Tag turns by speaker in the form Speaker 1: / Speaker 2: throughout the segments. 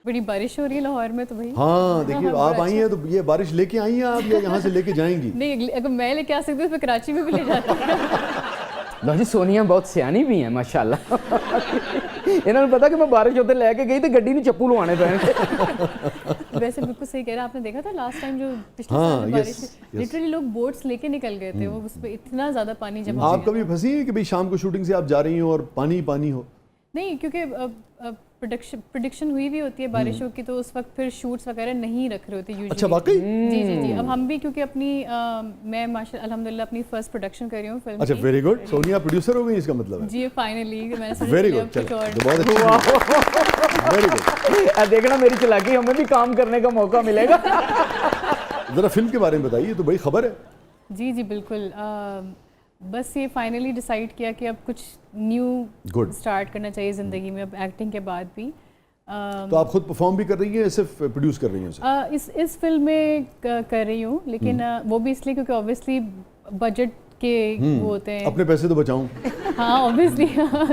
Speaker 1: بڑی بارش ہو رہی ہے لاہور میں تو بھائی.
Speaker 2: ہاں دیکھیے آپ آئی ہیں تو یہ بارش لے کے آئی ہیں آپ یا یہاں سے لے کے جائیں گی؟
Speaker 1: نہیں اگر میں لے کے آ سکتی ہوں تو کراچی میں بھی لے جاتی
Speaker 3: لو جی سونیا بہت سیانی بھی ہیں ماشاءاللہ. انہوں نے پتا کہ میں بارش ہوتے لے کے گئی تو گڈی نہیں چپو لوانے پہ.
Speaker 1: ویسے بالکل صحیح کہہ رہا آپ نے دیکھا تھا لاسٹ ٹائم جو پچھلے سال بارش لٹرلی لوگ بوٹس لے کے نکل گئے تھے, وہ اس پہ اتنا زیادہ پانی جمع.
Speaker 2: آپ کبھی پھنسی ہیں کہ بھئی شام کو شوٹنگ سے آپ جا رہی ہوں اور پانی پانی ہو؟
Speaker 1: نہیں, کیونکہ پریڈکشن ہوئی بھی ہوتی ہے بارشوں کی, تو اس وقت پھر شوٹس وغیرہ نہیں رکھ رہے ہوتے یوزلی.
Speaker 2: اچھا واقعی؟
Speaker 1: جی جی جی. اب ہم بھی کیونکہ اپنی میں ماشاء الحمدللہ اپنی فرسٹ پروڈکشن کر رہی ہوں فلم.
Speaker 2: اچھا ویری گڈ. سونیا پروڈیوسر ہو گئی اس کا مطلب ہے؟
Speaker 1: جی فائنلی میں نے
Speaker 2: ویری گڈ. بہت اچھی. Very good.
Speaker 3: دیکھنا میری چلاکی, ہمیں بھی کام کرنے کا موقع ملے گا.
Speaker 2: ذرا فلم کے بارے میں بتائیے, تو بڑی خبر ہے.
Speaker 1: جی جی بالکل. بس یہ فائنلی ڈیسائیڈ کیا کہ اب کچھ نیو اسٹارٹ کرنا چاہیے زندگی میں, اب ایکٹنگ کے بعد بھی.
Speaker 2: تو آپ خود پرفارم بھی کر رہی ہیں, صرف پروڈیوس کر رہی ہیں؟
Speaker 1: اس فلم میں کر رہی ہوں, لیکن وہ بھی اس لیے کیونکہ اوبیسلی بجٹ کے وہ ہوتے ہیں,
Speaker 2: اپنے پیسے تو بچاؤں.
Speaker 1: ہاں اوبیسلی.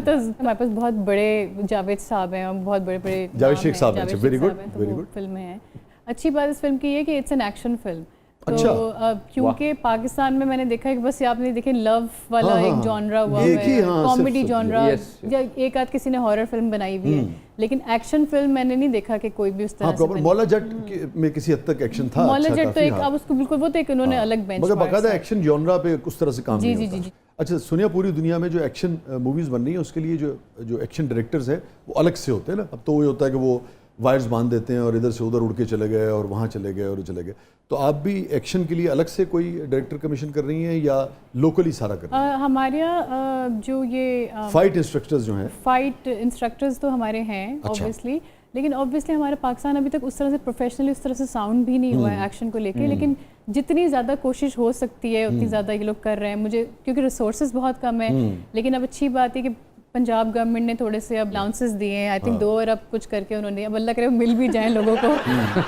Speaker 1: تو ہمارے پاس بہت بڑے جاوید صاحب ہیں, بہت بڑے بڑے
Speaker 2: جاوید شیخ صاحب ہیں. Very good very good.
Speaker 1: فلمیں ہیں. اچھی بات اس فلم کی یہ کہ اٹس این ایکشن فلم. تو کیونکہ پاکستان میں نے دیکھا ہے کہ بس آپ نے دیکھے لو والا ایک جانرا ہوا ہے, کامیڈی جانرا, یا ایک آدھ کسی نے ہارر فلم بنائی ہوئی ہے, لیکن ایکشن فلم میں نے نہیں دیکھا کہ کوئی بھی اس طرح سے بنی.
Speaker 2: مولا جٹ میں کسی حد تک ایکشن تھا.
Speaker 1: مولا جٹ تو ایک اب اس کو بالکل وہ تو ایک انہوں نے الگ بینچ
Speaker 2: مگر باقاعدہ ایکشن جانرا پہ اس طرح سے کام نہیں ہوتا.
Speaker 1: جی.
Speaker 2: اچھا سونیا, پوری دنیا میں جو ایکشن موویز بن رہی ہیں اس کے لیے جو ایکشن ڈائریکٹرز ہیں وہ الگ سے ہوتے ہیں نا. اب تو وہ ہوتا ہے کہ وہ وائرز باندھ دیتے ہیں اور ادھر سے ادھر اڑ کے چلے گئے اور وہاں چلے گئے اور چلے گئے. تو آپ بھی ایکشن کے لیے الگ سے کوئی ڈائریکٹر کمیشن کر رہی ہیں یا لوکلی سارا کر رہی ہیں؟
Speaker 1: ہمارے یہاں جو یہ
Speaker 2: فائٹ انسٹرکٹرز جو ہیں,
Speaker 1: فائٹ انسٹرکٹرز تو ہمارے ہیں اوبیسلی, لیکن اوبیسلی ہمارا پاکستان ابھی تک اس طرح سے پروفیشنلی اس طرح سے ساؤنڈ بھی نہیں ہوا ہے ایکشن کو لے کے. لیکن جتنی زیادہ کوشش ہو سکتی ہے اتنی زیادہ یہ لوگ کر رہے ہیں. مجھے کیونکہ ریسورسز بہت کم ہیں, لیکن اب اچھی بات ہے کہ پنجاب گورنمنٹ نے تھوڑے سے اب الاؤنسز دیے ہیں, آئی تھنک 2 ارب کچھ کر کے انہوں نے, اب اللہ کرے مل بھی جائیں لوگوں کو.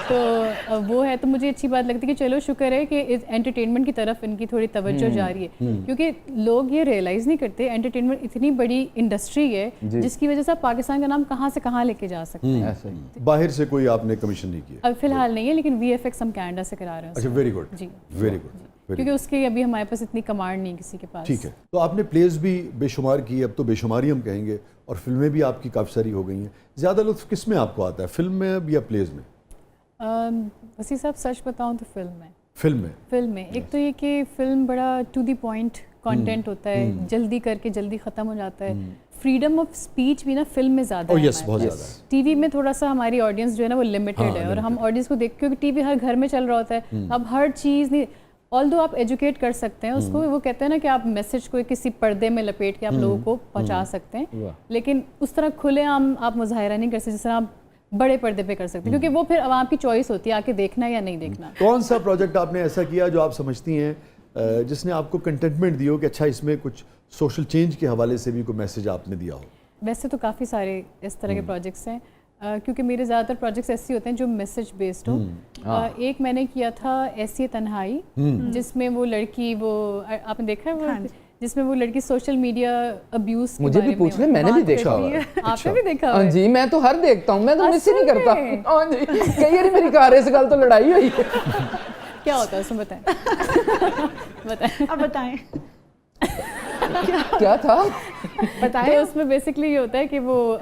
Speaker 1: تو وہ ہے, تو مجھے اچھی بات لگتی ہے کہ چلو شکر ہے کہ انٹرٹینمنٹ کی طرف ان کی تھوڑی توجہ جا رہی ہے, کیونکہ لوگ یہ ریئلائز نہیں کرتے انٹرٹینمنٹ اتنی بڑی انڈسٹری ہے جس کی وجہ سے آپ پاکستان کا نام کہاں سے کہاں لے کے جا سکتے ہیں.
Speaker 2: باہر سے کوئی آپ نے کمیشن نہیں کیا؟
Speaker 1: اب فی الحال نہیں ہے, لیکن وی ایف ایکس ہم کینیڈا سے کرا رہے ہیں.
Speaker 2: اچھا ویری گڈ.
Speaker 1: جی
Speaker 2: ویری گڈ.
Speaker 1: کیونکہ اس کے ابھی ہمارے پاس اتنی کمانڈ نہیں کسی کے پاس.
Speaker 2: ٹھیک ہے. تو آپ نے پلیز بھی بے شمار کی, اب تو بے شماری ہم کہیں گے, اور فلمیں بھی آپ کی کافی ساری ہو گئی ہیں. زیادہ لطف کس میں آپ کو آتا ہے, فلم میں یا پلیز میں؟
Speaker 1: وسیع صاحب سچ بتاؤں تو فلم میں.
Speaker 2: فلم میں
Speaker 1: ایک تو یہ کہ فلم بڑا ٹو دی پوائنٹ کانٹینٹ ہوتا ہے, جلدی کر کے جلدی ختم ہو جاتا ہے. فریڈم آف اسپیچ بھی نا فلم میں زیادہ ہے.
Speaker 2: بہت زیادہ ہے.
Speaker 1: ٹی وی میں تھوڑا سا ہماری آڈینس جو ہے نا وہ لمیٹیڈ ہے, اور ہم آڈینس کو دیکھ, کیونکہ ٹی وی ہر گھر میں چل رہا ہوتا ہے, اب ہر چیز نہیں, آل دو آپ ایجوکیٹ کر سکتے ہیں اس کو, وہ کہتے ہیں نا کہ آپ میسج کو کسی پردے میں لپیٹ کے آپ لوگوں کو پہنچا سکتے ہیں, لیکن اس طرح کھلے عام آپ مظاہرہ نہیں کر سکتے جس طرح آپ بڑے پردے پہ کر سکتے ہیں, کیونکہ وہ پھر عوام کی چوائس ہوتی ہے آ کے دیکھنا یا نہیں دیکھنا.
Speaker 2: کون سا پروجیکٹ آپ نے ایسا کیا جو آپ سمجھتی ہیں جس نے آپ کو کنٹینٹمنٹ دی ہو کہ اچھا اس میں کچھ سوشل چینج کے حوالے سے بھی کوئی میسج آپ نے دیا ہو؟
Speaker 1: ویسے تو کافی سارے اس طرح کے پروجیکٹس ہیں, کیونکہ میرے زیادہ تر پروجیکٹس ایسے ہوتے ہیں جو میسج بیسڈ ہوں. ایک میں نے کیا تھا ایسی تنہائی, جس میں وہ لڑکی, وہ آپ نے دیکھا ہے وہ, جس میں وہ لڑکی سوشل میڈیا ابیوز کے
Speaker 3: مجھے بھی پوچھ لیں, میں نے بھی دیکھا ہوا ہے.
Speaker 1: آپ نے بھی دیکھا ہوا ہے؟
Speaker 3: جی میں تو ہر دیکھتا ہوں, میں تو مس ہی نہیں کرتا. ہاں جی, کئی بار میری کار اس گل تو لڑائی ہوئی ہے.
Speaker 1: کیا ہوتا ہے اس میں بتائیں.
Speaker 4: اب بتائیں
Speaker 3: کیا تھا
Speaker 1: بتائیں. اس میں بیسکلی یہ ہوتا ہے کہ وہ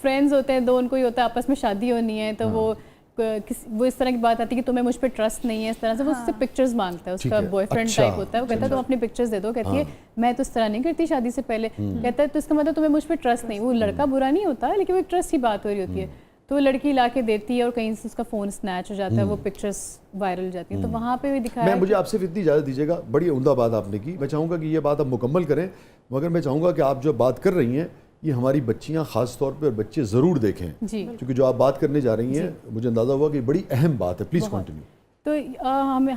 Speaker 1: فرینڈز ہوتے ہیں دو, ان کو یہ ہوتا ہے آپس میں شادی ہونی ہے, تو وہ اس طرح کی بات آتی ہے کہ تمہیں مجھ پہ ٹرسٹ نہیں ہے, اس طرح سے وہ اس سے پکچرز مانگتا ہے, اس کا بوائے فرینڈ ٹائپ ہوتا ہے, وہ کہتا ہے تم اپنی پکچرز دے دو, کہتی ہے میں تو اس طرح نہیں کرتی شادی سے پہلے, کہتا ہے تو اس کا مطلب تمہیں مجھ پہ ٹرسٹ نہیں. وہ لڑکا برا نہیں ہوتا لیکن وہ ایک ٹرسٹ کی بات ہو رہی ہوتی ہے, تو وہ لڑکی لا کے دیتی ہے اور کہیں سے اس کا فون سنیچ ہو جاتا ہے, وہ پکچرز وائرل ہو جاتی ہیں. تو وہاں پہ بھی دکھایا.
Speaker 2: مجھے آپ سے اتنی اجازت دیجیے گا, بڑی عمدہ بات آپ نے کی, میں چاہوں گا کہ یہ بات آپ مکمل کریں, مگر میں چاہوں گا کہ آپ جو بات کر رہی ہیں یہ ہماری بچیاں خاص طور پہ اور بچے ضرور دیکھیں, کیونکہ جو آپ بات کرنے جا رہی ہیں مجھے اندازہ ہوا کہ بڑی اہم بات ہے. Please continue.
Speaker 1: تو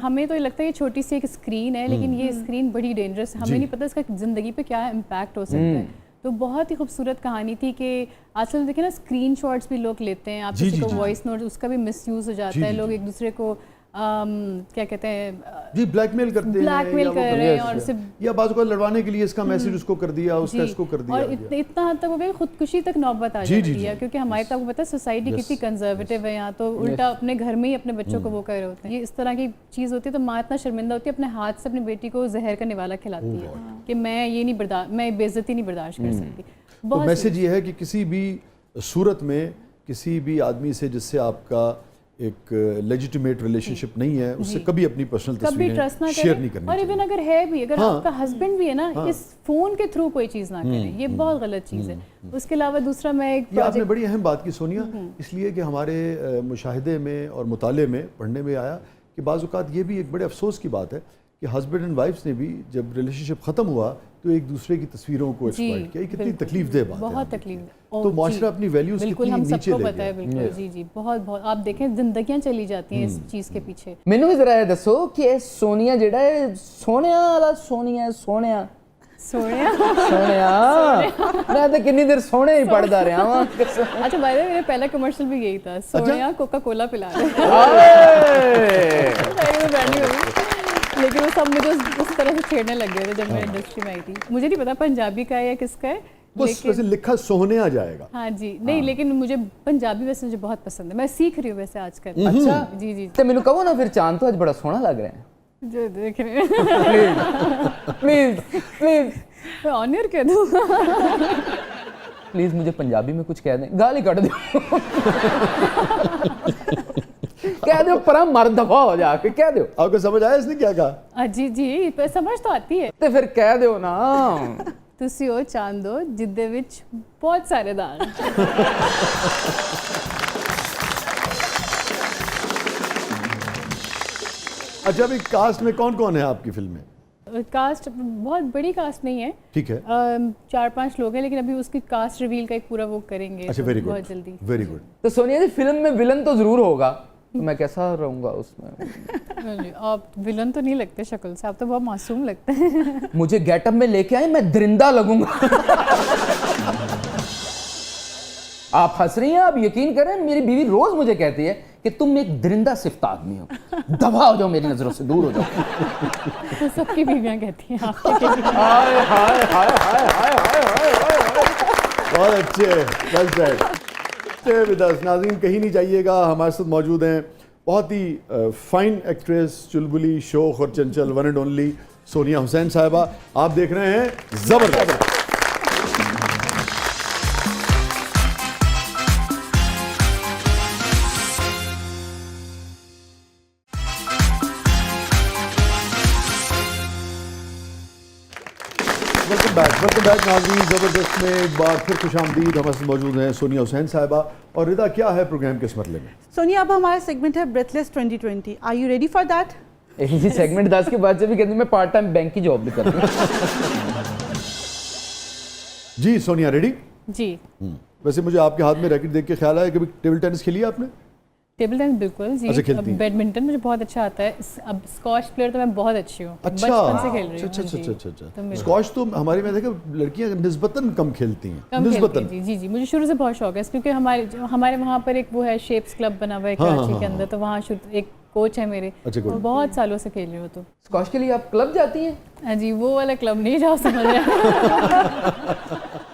Speaker 1: ہمیں تو یہ لگتا ہے یہ چھوٹی سی ایک اسکرین ہے, لیکن یہ اسکرین بڑی ڈینجرس ہے, ہمیں نہیں پتہ اس کا زندگی پہ کیا امپیکٹ ہو سکتا ہے. تو بہت ہی خوبصورت کہانی تھی کہ آج کل دیکھیں نا اسکرین شاٹس بھی لوگ لیتے ہیں, آپ کسی کو وائس نوٹ, اس کا بھی مس یوز ہو جاتا ہے, لوگ ایک دوسرے کو کیا کہتے ہیں
Speaker 2: جی بلیک میل کرتے ہیں
Speaker 1: بلیک میل کر رہے ہیں اور اسے
Speaker 2: یا بعض اوقات لڑوانے کے لیے اس کا میسج اس کو کر دیا, اس کا اس کو کر دیا,
Speaker 1: اور اتنا حد تک ہو گیا خودکشی تک نوبت آ جاتی ہے, کیونکہ ہمارے تو آپ کو پتہ ہے سوسائٹی کتنی کنزرویٹو ہے یہاں, تو الٹا اپنے گھر میں ہی اپنے بچوں کو وہ کر رہے ہوتے ہیں. یہ اس طرح کی چیز ہوتی ہے تو ماں اتنا شرمندہ ہوتی ہے, اپنے ہاتھ سے اپنی بیٹی کو زہر کا نوالا کھلاتی ہے کہ میں یہ نہیں برداشت, میں بے عزتی نہیں برداشت کر سکتی.
Speaker 2: تو میسج یہ ہے کہ کسی بھی صورت میں کسی بھی آدمی سے جس سے آپ کا ایک لیجیٹیمیٹ ریلیشن شپ نہیں ہے, اس سے کبھی اپنی پرسنل تصویریں شیئر نہیں کرنی.
Speaker 1: اور ایون اگر ہے بھی, اگر آپ کا ہسبینڈ بھی ہے نا, اس فون کے تھرو کوئی چیز نہ کریں, یہ بہت غلط چیز ہے. اس کے علاوہ دوسرا میں ایک
Speaker 2: یہ آپ نے بڑی اہم بات کی سونیا, اس لیے کہ ہمارے مشاہدے میں اور مطالعے میں پڑھنے میں آیا کہ بعض اوقات یہ بھی ایک بڑے افسوس کی بات ہے کہ ہسبینڈ اینڈ وائفس نے بھی جب ریلیشن شپ ختم ہوا تو ایک دوسرے کی تصویروں کو ایکسپلائٹ کیا. یہ کتنی تکلیف دہ بات ہے,
Speaker 1: بہت تکلیف.
Speaker 2: تو معاشرہ اپنی ویلیوز
Speaker 1: بالکل ہم سب کو پتہ ہے, بالکل جی جی بہت بہت. آپ دیکھیں زندگیاں چلی جاتی ہیں اس چیز کے پیچھے.
Speaker 3: مینوں بھی ذرا یہ دسو کہ سونیا جڑا ہے سونیا والا سونیا سونیا میں تو کنی دیر سونے ہی پڑھتا رہا ہوں.
Speaker 1: اچھا بائی دا وے میرا پہلا کمرشل بھی یہی تھا, سونیا کوکا کولا پلا رہے, لیکن وہ سب مجھے اس طرح سے چھیڑنے لگ گئے تھے جب میں انڈسٹری میں آئی تھی. مجھے نہیں پتا پنجابی کا ہے یا کس کا ہے,
Speaker 2: ویسے لکھا سونیا جائے گا.
Speaker 1: ہاں جی نہیں, لیکن مجھے پنجابی ویسے مجھے بہت پسند ہے, میں سیکھ رہی ہوں ویسے آج کل.
Speaker 3: اچھا
Speaker 1: جی جی
Speaker 3: تو مینوں کہو نا پھر چاند تو آج بڑا سوہنا لگ رہا ہے.
Speaker 1: جو دیکھ رہے ہیں
Speaker 3: پلیز پلیز
Speaker 1: میں آنر کہہ دوں,
Speaker 3: پلیز مجھے پنجابی میں کچھ کہہ دیں, گالی کٹ دو, کہہ دو پرا مرد دفع ہو جا کے کہہ دو.
Speaker 2: آپ کو سمجھ آیا اس نے کیا کہا؟
Speaker 1: جی جی سمجھ تو آتی ہے.
Speaker 3: تو پھر کہہ دو نا,
Speaker 1: تسی ہو چاندو جدے وچ بہت سارے داغ.
Speaker 2: اچھا ابھی کاسٹ میں کون کون ہے آپ کی فلم میں؟
Speaker 1: کاسٹ بہت بڑی کاسٹ نہیں ہے,
Speaker 2: ٹھیک ہے,
Speaker 1: 4-5 لوگ ہیں, لیکن ابھی اس کی کاسٹ ریویل کا ایک پورا وہ کریں گے بہت جلدی.
Speaker 2: Very good.
Speaker 3: تو سونیا جی فلم میں ولن تو ضرور ہوگا, تو میں کیسا رہوں گا اس میں؟
Speaker 1: آپ ولن تو نہیں لگتے شکل سے, آپ تو بہت معصوم لگتے ہیں.
Speaker 3: مجھے گیٹ اپ میں لے کے آئے, میں درندہ لگوں گا. آپ ہنس رہی ہیں, آپ یقین کریں میری بیوی روز مجھے کہتی ہے کہ تم ایک درندہ صفت آدمی ہو, دفع ہو جاؤ میری نظروں سے, دور ہو جاؤ.
Speaker 1: تو سب کی بیویاں کہتی ہیں آپ کی.
Speaker 2: بہت اچھے. ناظرین کہیں نہیں جائیے گا, ہمارے ساتھ موجود ہیں بہت ہی فائن ایکٹریس, چلبلی, شوخ اور چنچل, ون اینڈ اونلی سونیا حسین صاحبہ. آپ دیکھ رہے ہیں زبردست. ویلکم بیک ناظرین, زبردست میں ایک بار پھر خوش آمدید. ہمارے ساتھ موجود ہیں سونیا حسین صاحبہ. اور ردا کیا ہے پروگرام کے اس مرحلے میں؟
Speaker 4: سونیا اب ہمارا سیگمنٹ ہے بریتھ لیس 2020. Are you ready for that?
Speaker 3: یہ سیگمنٹ 10 کے بعد سے بھی کہتے ہیں میں پارٹ ٹائم بینک کی جاب بھی کرتا ہوں.
Speaker 2: جی سونیا ریڈی؟
Speaker 1: جی.
Speaker 2: ویسے مجھے آپ کے ہاتھ میں ریکٹ دیکھ کے خیال آیا, کبھی ٹیبل ٹینس کھیلی ہے آپ نے؟
Speaker 1: ٹیبل ٹینس بالکل جی. بیڈمنٹن مجھے بہت اچھا آتا ہے. اب اسکواش پلیئر تو میں بہت اچھی ہوں, بچپن سے کھیل رہی ہوں.
Speaker 2: اچھا. اسکواش تو ہماری میں دیکھا لڑکیاں نسبتاً کم کھیلتی ہیں.
Speaker 1: نسبتاً جی جی. مجھے شروع سے بہت شوق ہے, کیونکہ ہمارے وہاں پر ایک وہ ہے شیپس کلب بنا ہوا ہے کراچی کے اندر, تو وہاں ایک کوچ ہے میرے, بہت سالوں سے کھیل رہی ہوں. تو
Speaker 3: اسکواش کے لیے آپ کلب جاتی ہیں؟
Speaker 1: ہاں جی, وہ والا کلب نہیں جا سمجھ رہے.